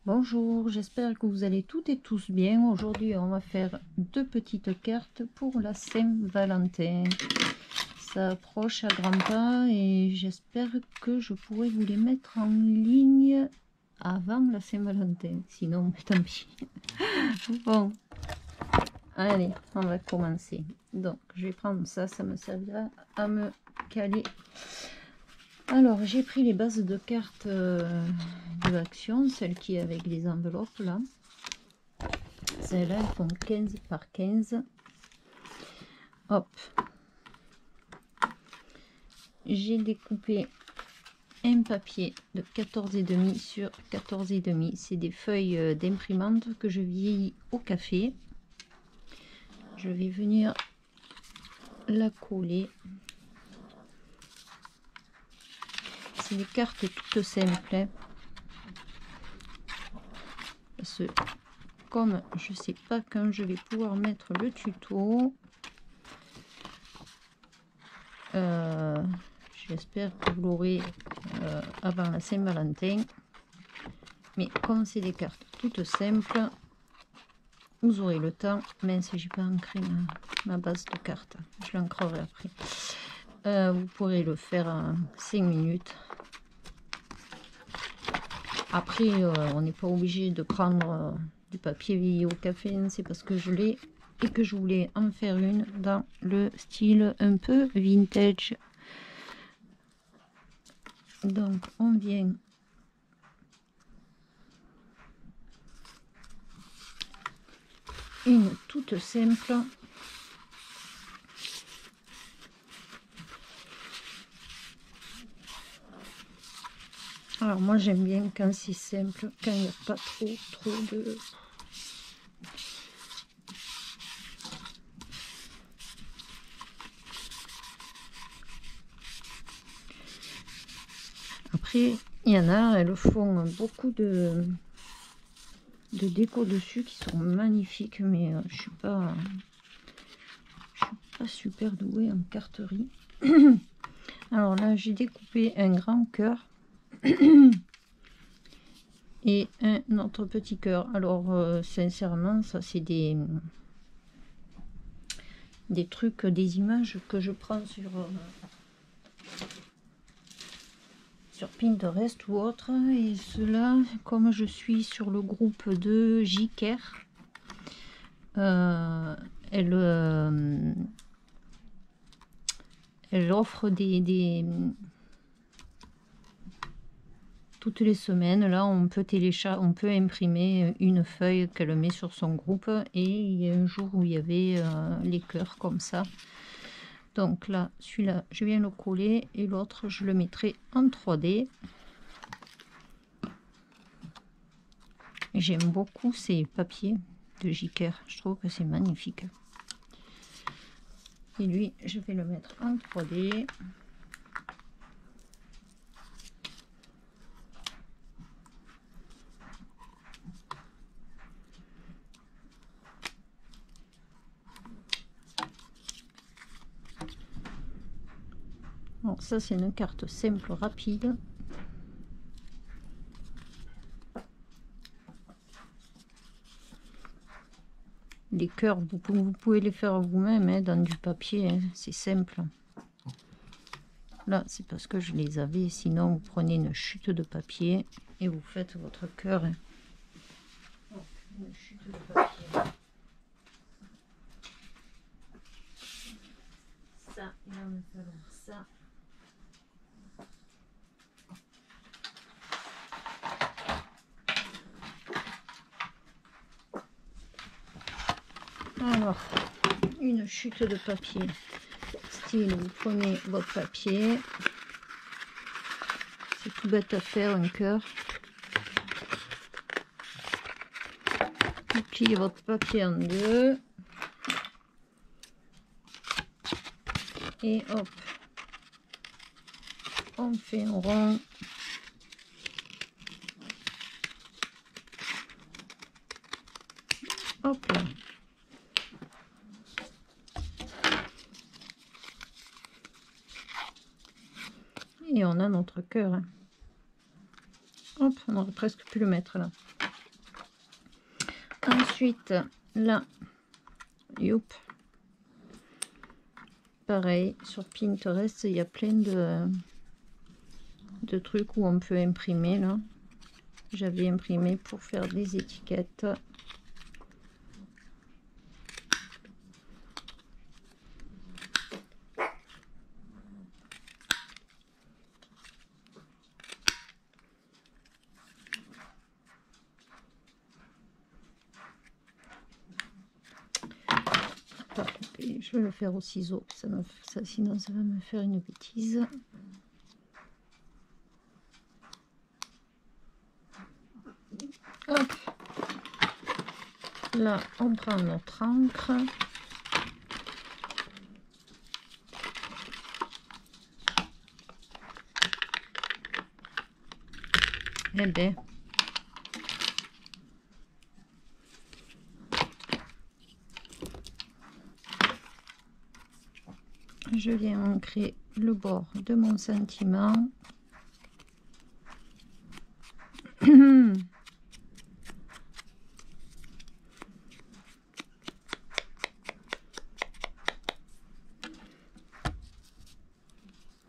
Bonjour, j'espère que vous allez toutes et tous bien. Aujourd'hui, on va faire deux petites cartes pour la Saint-Valentin. Ça approche à grands pas et j'espère que je pourrai vous les mettre en ligne avant la Saint-Valentin. Sinon, tant pis. Bon, allez, on va commencer. Donc, je vais prendre ça, ça me servira à me caler. Alors, j'ai pris les bases de cartes de Action, celles qui est avec les enveloppes là. Celles-là, elles font 15 par 15. Hop. J'ai découpé un papier de 14,5 sur 14,5. C'est des feuilles d'imprimante que je vieillis au café. Je vais venir la coller. C'est des cartes toutes simples. Hein. Parce que comme je sais pas quand je vais pouvoir mettre le tuto, j'espère que vous l'aurez avant la Saint-Valentin. Mais comme c'est des cartes toutes simples, vous aurez le temps. Même si j'ai pas ancré ma base de cartes, je l'ancrerai après. Vous pourrez le faire en 5 minutes. Après, on n'est pas obligé de prendre du papier vieilli au café. C'est parce que je l'ai et que je voulais en faire une dans le style un peu vintage. Donc, on vient une toute simple. Alors moi j'aime bien quand c'est simple, quand il n'y a pas trop de... Après, il y en a, elles font beaucoup de déco dessus qui sont magnifiques, mais je suis pas super douée en carterie. Alors là, j'ai découpé un grand cœur et un autre petit cœur. Alors sincèrement, ça c'est des trucs, des images que je prends sur Pinterest ou autre, et cela, comme je suis sur le groupe de Jiker, elle offre toutes les semaines. Là, on peut imprimer une feuille qu'elle met sur son groupe, et il y a un jour où il y avait les cœurs comme ça. Donc là, celui-là, je viens le coller, et l'autre, je le mettrai en 3D. J'aime beaucoup ces papiers de Jiker, je trouve que c'est magnifique. Et lui, je vais le mettre en 3D. Bon, ça c'est une carte simple, rapide. Les cœurs, vous pouvez les faire vous-même hein, dans du papier, hein, c'est simple. Là, c'est parce que je les avais, sinon vous prenez une chute de papier et vous faites votre cœur. Hein. Une chute de papier. Ça, il va me falloir ça. Alors, une chute de papier. Style, vous prenez votre papier. C'est tout bête à faire, un cœur. Vous pliez votre papier en deux. Et hop. On fait un rond. Hop là. Et on a notre cœur. Hop, on aurait presque pu le mettre là. Ensuite, là, youp, pareil, sur Pinterest, il y a plein de trucs où on peut imprimer, là. J'avais imprimé pour faire des étiquettes. Je vais le faire au ciseau, sinon ça va me faire une bêtise. Hop. Là, on prend notre encre. Eh bien, je viens ancrer le bord de mon sentiment.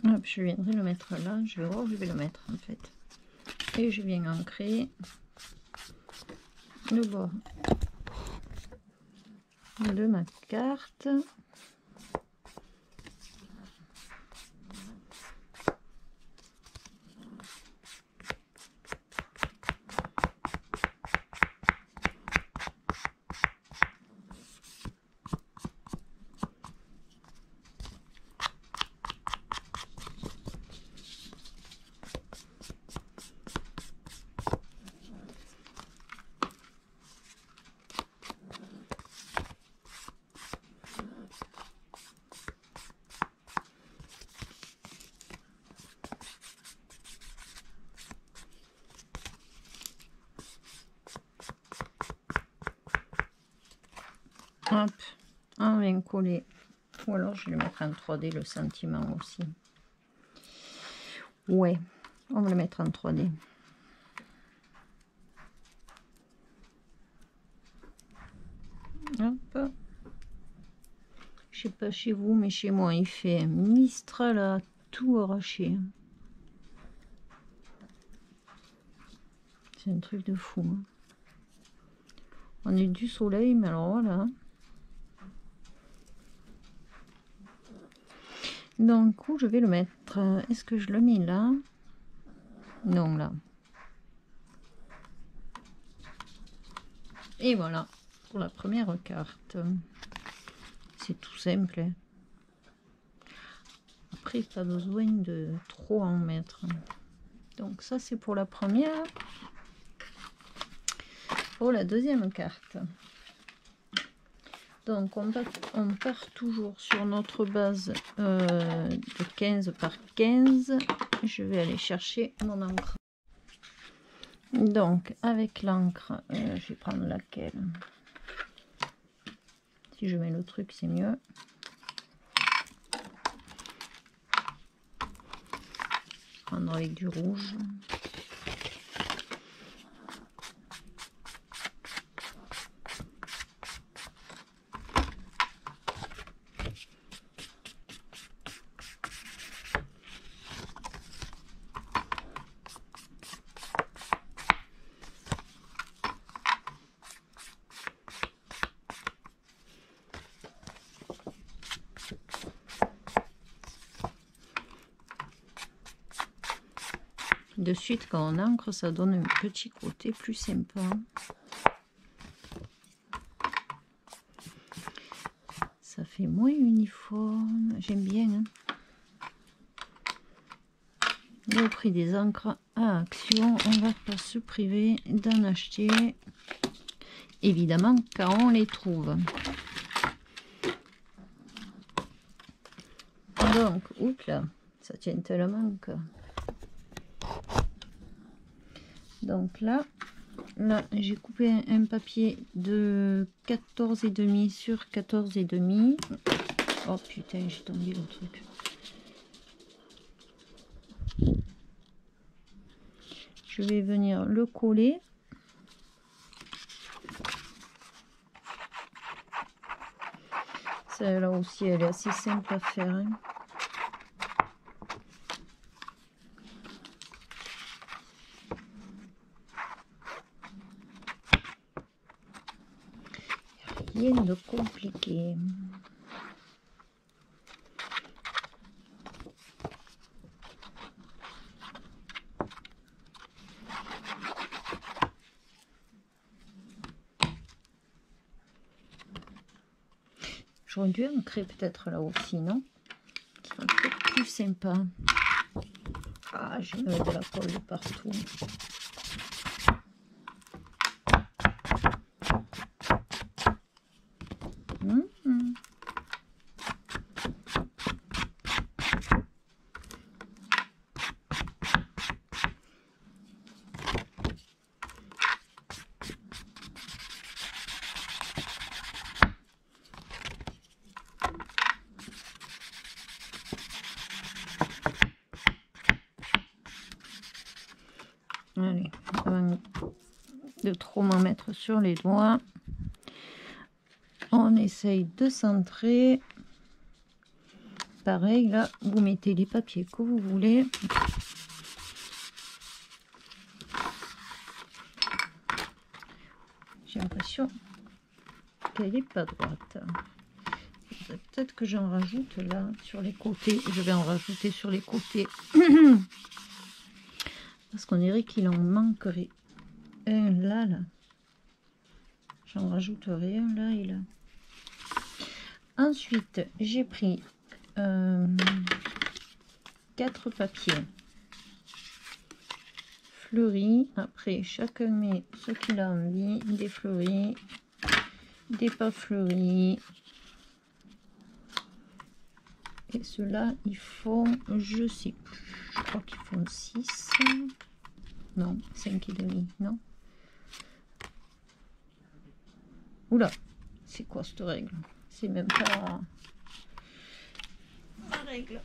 Hop, je viendrai le mettre là, je vais voir où je vais le mettre en fait. Et je viens ancrer le bord de ma carte. Hop, on vient coller, ou alors je vais le mettre en 3D le sentiment aussi. Ouais, on va le mettre en 3D. Hop. Je sais pas chez vous, mais chez moi il fait un Mistral à tout arracher. C'est un truc de fou. Hein. On est du soleil, mais alors voilà. Donc, où je vais le mettre? Est-ce que je le mets là? Non, là. Et voilà, pour la première carte. C'est tout simple. Hein. Après, pas besoin de trop en mettre. Donc, ça, c'est pour la première. Pour la deuxième carte. Donc, on part toujours sur notre base de 15 par 15. Je vais aller chercher mon encre. Donc, avec l'encre, je vais prendre laquelle? Si je mets le truc, c'est mieux. Prendre avec du rouge. De suite, quand on encre, ça donne un petit côté plus sympa. Ça fait moins uniforme. J'aime bien. Hein. Et au prix des encres à Action, on va pas se priver d'en acheter. Évidemment, quand on les trouve. Donc, oups là, ça tient tellement que... Donc là j'ai coupé un papier de 14,5 sur 14,5. Oh putain, j'ai tombé le truc. Je vais venir le coller. Celle-là aussi, elle est assez simple à faire. Hein. Rien de compliqué. J'aurais dû ancrer peut-être là aussi, non? Qui serait peut-être plus sympa. Ah, j'ai mis de la colle de partout. Allez, avant de trop m'en mettre sur les doigts, on essaye de centrer. Pareil, là, vous mettez les papiers que vous voulez. J'ai l'impression qu'elle n'est pas droite. Peut-être que j'en rajoute là sur les côtés. Je vais en rajouter sur les côtés. Parce qu'on dirait qu'il en manquerait un là. J'en rajouterai un là et là. Ensuite, j'ai pris 4 papiers fleuris. Après, chacun met ce qu'il a envie. Des fleuris, des pas fleuris. Et ceux-là, ils font, je sais plus, je crois qu'ils font 6. Non, 5,5, non. Oula, c'est quoi cette règle? C'est même pas la règle.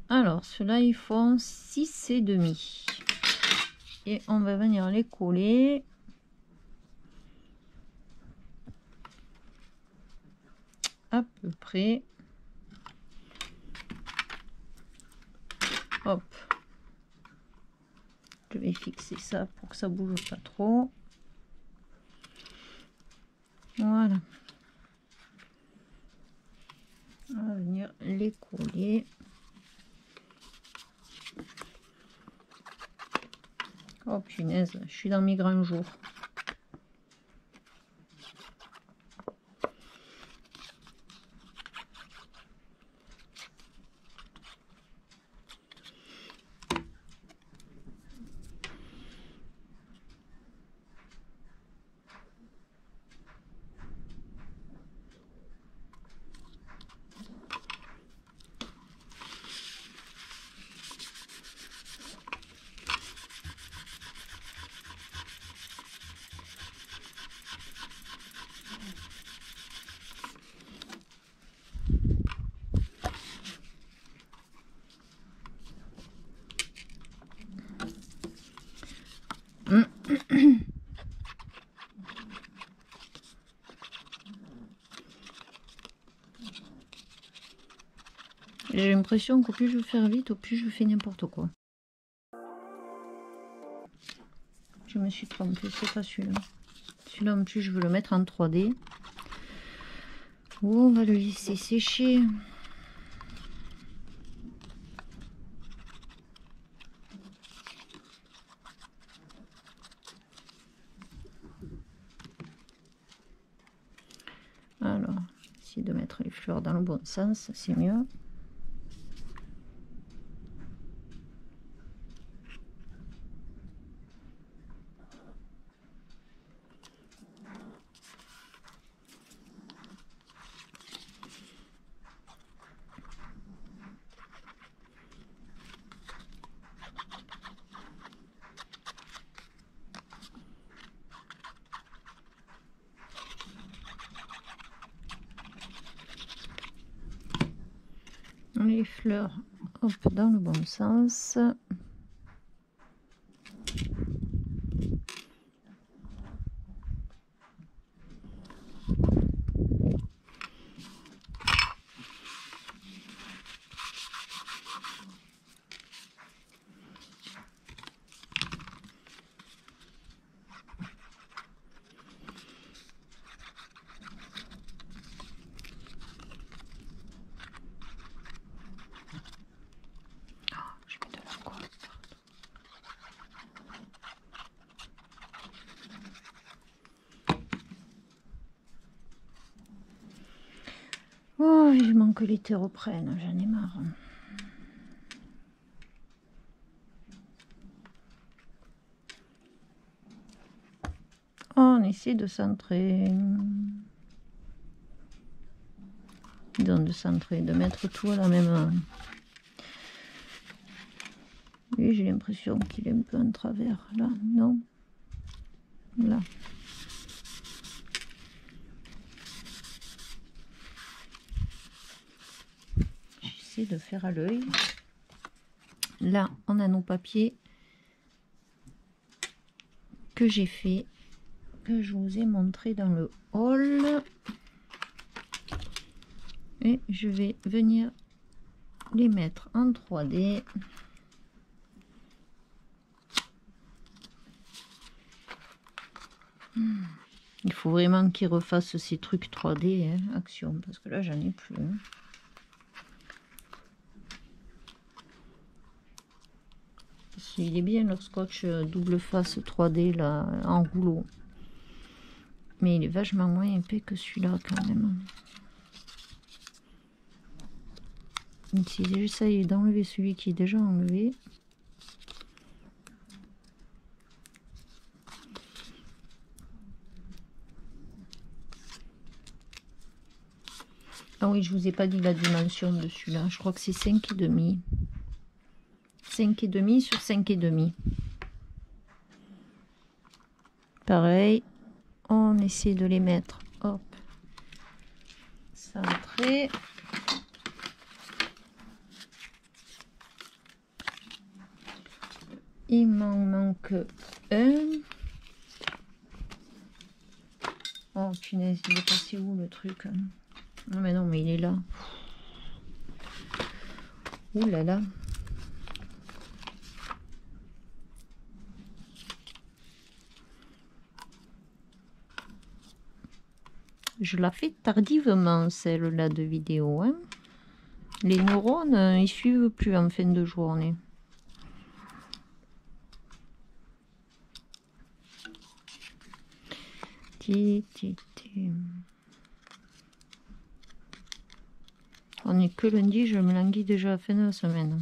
Alors, ceux-là, ils font 6,5. Et on va venir les coller. À peu près. Hop. Je vais fixer ça pour que ça bouge pas trop. Voilà. On va venir les coller. Oh punaise, je suis dans mes grands jours. J'ai l'impression qu'au plus je veux faire vite, au plus je fais n'importe quoi. Je me suis trompée, c'est pas celui-là. Celui-là en plus je veux le mettre en 3D. Oh, on va le laisser sécher. Alors, essayer de mettre les fleurs dans le bon sens, c'est mieux. Les fleurs, hop, dans le bon sens. vivement que l'été reprenne, j'en ai marre. On essaie de centrer. Donc de centrer, de mettre tout à la même. Lui, j'ai l'impression qu'il est un peu en travers. Là, non? Là. J'essaie de faire à l'œil. Là, on a nos papiers que j'ai fait, que je vous ai montré dans le haul. Et je vais venir les mettre en 3D. Il faut vraiment qu'ils refassent ces trucs 3D, hein, Action, parce que là, j'en ai plus. Hein. Il est bien leur scotch double face 3D là en rouleau, mais il est vachement moins épais que celui-là quand même. Donc, si j'essaye d'enlever celui qui est déjà enlevé, ah oui, je vous ai pas dit la dimension de celui-là, je crois que c'est 5,5. 5,5 sur 5,5. Pareil, on essaie de les mettre, hop, centrés. Il m'en manque un. Oh punaise, il est passé où le truc? Non mais non, mais il est là. Ouh là là. Je la fais tardivement, celle-là de vidéo. Hein. Les neurones, ils suivent plus en fin de journée. On n'est que lundi, je me languis déjà à la fin de la semaine.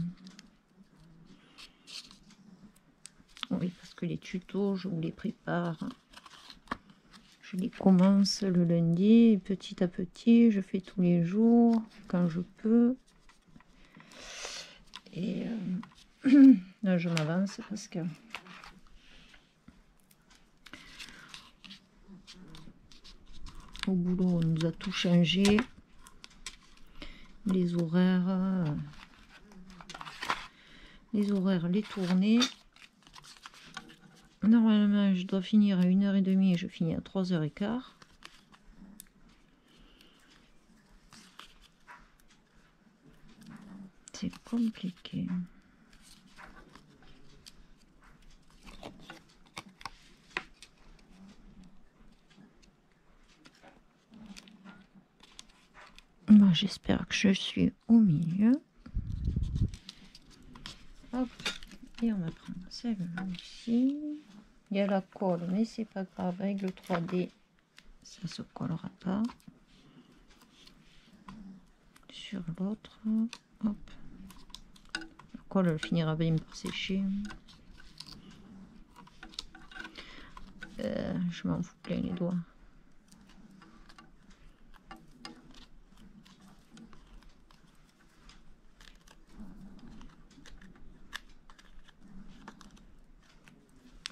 Oui, parce que les tutos, je vous les prépare. Je les commence le lundi, et petit à petit, je fais tous les jours, quand je peux. Et là, je m'avance parce que... Au boulot, on nous a tout changé. Les horaires, les tournées. Normalement, je dois finir à 1h30 et je finis à 3h15. C'est compliqué. Bon, j'espère que je suis au milieu. Hop. Et on va prendre celle-là aussi. Il y a la colle, mais c'est pas grave. Avec le 3D, ça se collera pas. Sur l'autre, hop. La colle, elle finira bien par sécher. Je m'en fous plein les doigts.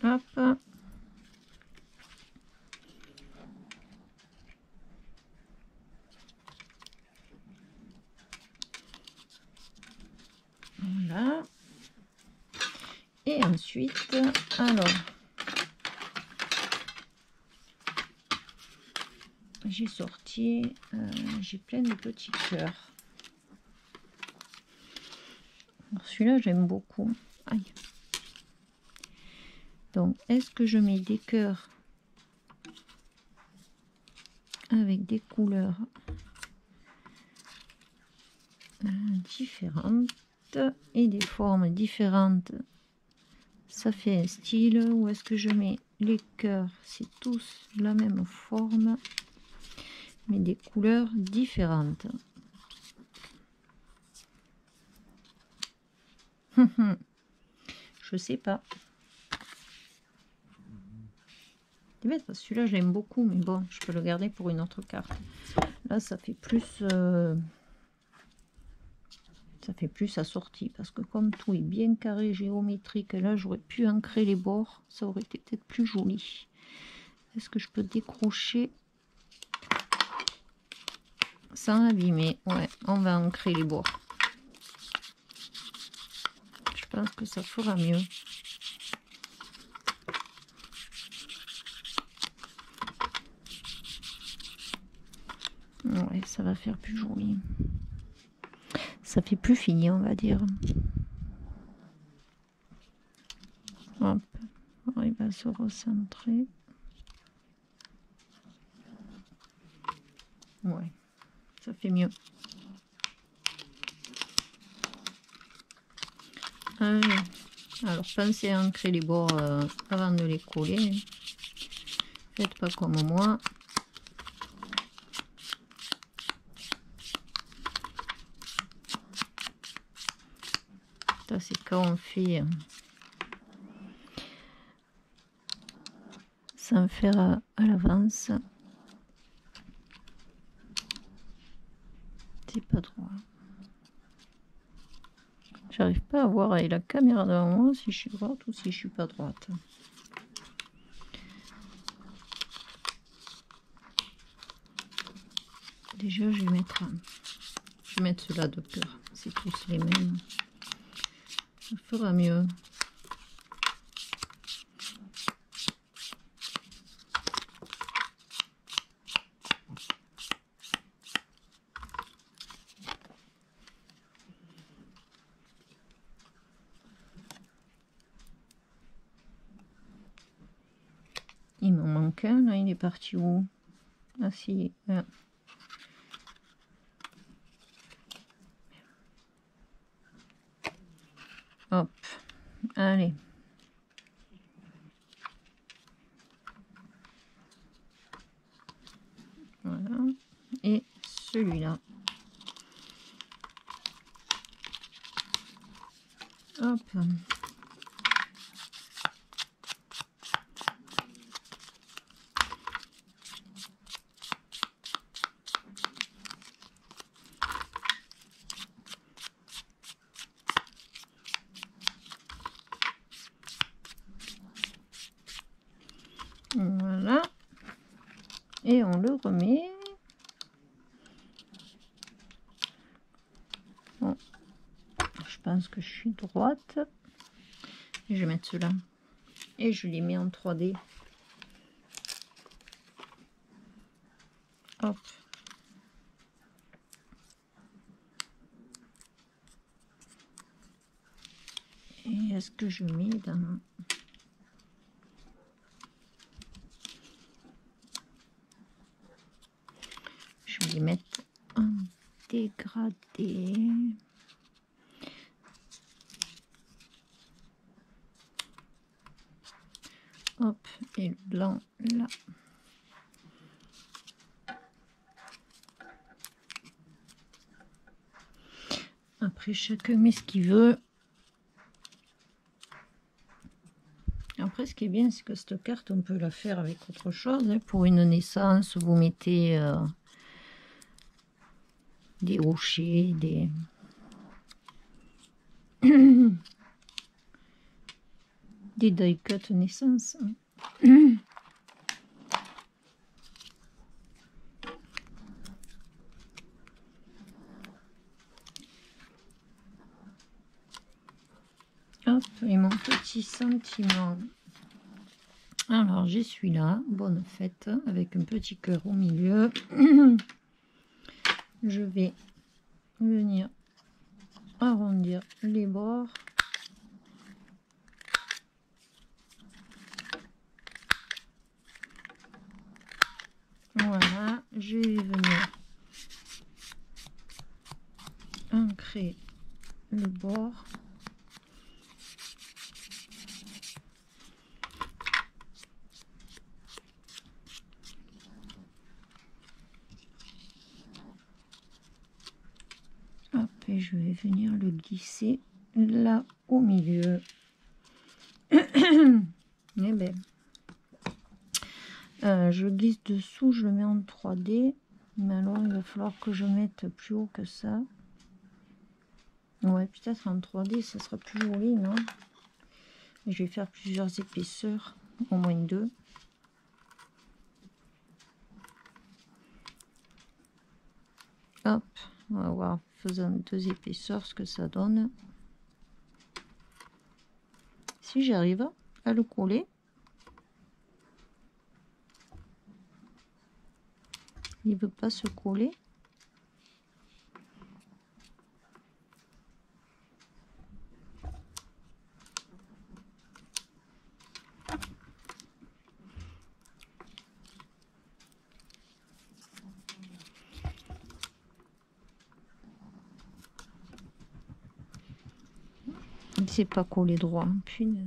Hop. Voilà. Et ensuite, alors, j'ai sorti, j'ai plein de petits cœurs. Celui-là, j'aime beaucoup. Aïe. Donc, est-ce que je mets des cœurs avec des couleurs différentes et des formes différentes? Ça fait un style. Ou est-ce que je mets les cœurs, c'est tous la même forme, mais des couleurs différentes? Je sais pas. C'est bête parce que celui-là, je l'aime beaucoup, mais bon, je peux le garder pour une autre carte. Là, ça fait plus... ça fait plus assorti, parce que comme tout est bien carré, géométrique, là, j'aurais pu ancrer les bords. Ça aurait été peut-être plus joli. Est-ce que je peux décrocher sans abîmer? Ouais, on va ancrer les bords. Je pense que ça fera mieux. Ouais, ça va faire plus joli. Ça fait plus fini, on va dire. Hop, il va se recentrer. Ouais, ça fait mieux. Allez. Alors, pensez à ancrer les bords avant de les coller. Faites pas comme moi. Ça, c'est quand on fait sans faire à l'avance. C'est pas droit. J'arrive pas à voir avec la caméra devant moi si je suis droite ou si je suis pas droite. Déjà, je vais mettre ceux-là de cœur. C'est tous les mêmes. Ça fera mieux. Il m'en manque un, là, il est parti où? Ah si, là. Hop, allez. Voilà, et celui-là. Hop. Voilà. Et on le remet. Bon. Je pense que je suis droite. Et je vais mettre cela. Et je les mets en 3D. Hop. Et est-ce que je mets dans... Je vais les mettre en dégradé. Hop, et le blanc là. Après, chacun met ce qu'il veut. Après, ce qui est bien, c'est que cette carte, on peut la faire avec autre chose. Hein. Pour une naissance, vous mettez des rochers, des... des die cut naissance. Hein. Hop, et mon petit sentiment. Alors, j'ai celui-là, bonne fête, avec un petit cœur au milieu. Je vais venir arrondir les bords. Voilà, je vais venir ancrer le bord. Hop, et je vais venir le glisser là au milieu. Eh ben, je glisse dessous, je le mets en 3D, mais alors il va falloir que je mette plus haut que ça. Ouais, peut-être en 3D ça sera plus joli, non? Je vais faire plusieurs épaisseurs, au moins 2. Hop, on va voir, faisant 2 épaisseurs, ce que ça donne. Si j'arrive à le coller. Il veut pas se coller. Il s'est pas collé droit. Punaise.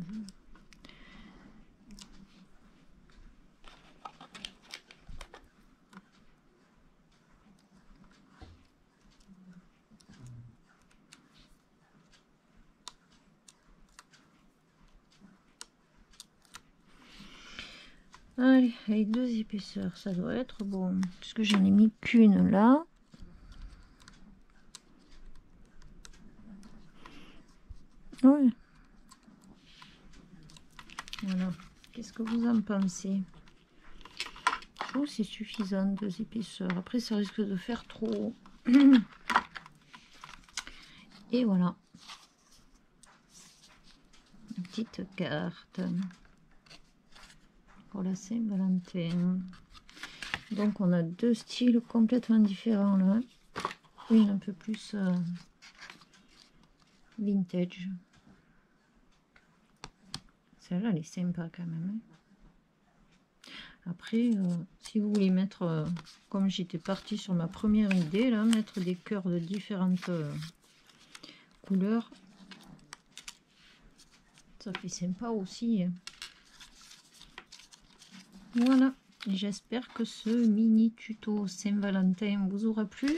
Allez, avec 2 épaisseurs, ça doit être bon. Puisque j'en ai mis qu'une là. Oui. Voilà. Qu'est-ce que vous en pensez? Je trouve que c'est suffisant, 2 épaisseurs. Après, ça risque de faire trop. Et voilà. Une petite carte pour la Saint-Valentin. Donc, on a 2 styles complètement différents là. Une un peu plus vintage. Celle-là, elle est sympa quand même. Après, si vous voulez mettre, comme j'étais partie sur ma première idée, là, mettre des cœurs de différentes couleurs, ça fait sympa aussi. Hein. Voilà, j'espère que ce mini tuto Saint-Valentin vous aura plu.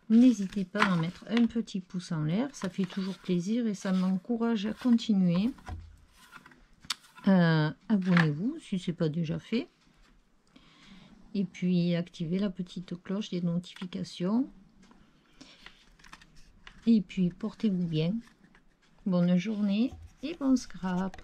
N'hésitez pas à mettre un petit pouce en l'air, ça fait toujours plaisir et ça m'encourage à continuer. Abonnez-vous si ce n'est pas déjà fait. Et puis activez la petite cloche des notifications. Et puis portez-vous bien. Bonne journée et bon scrap.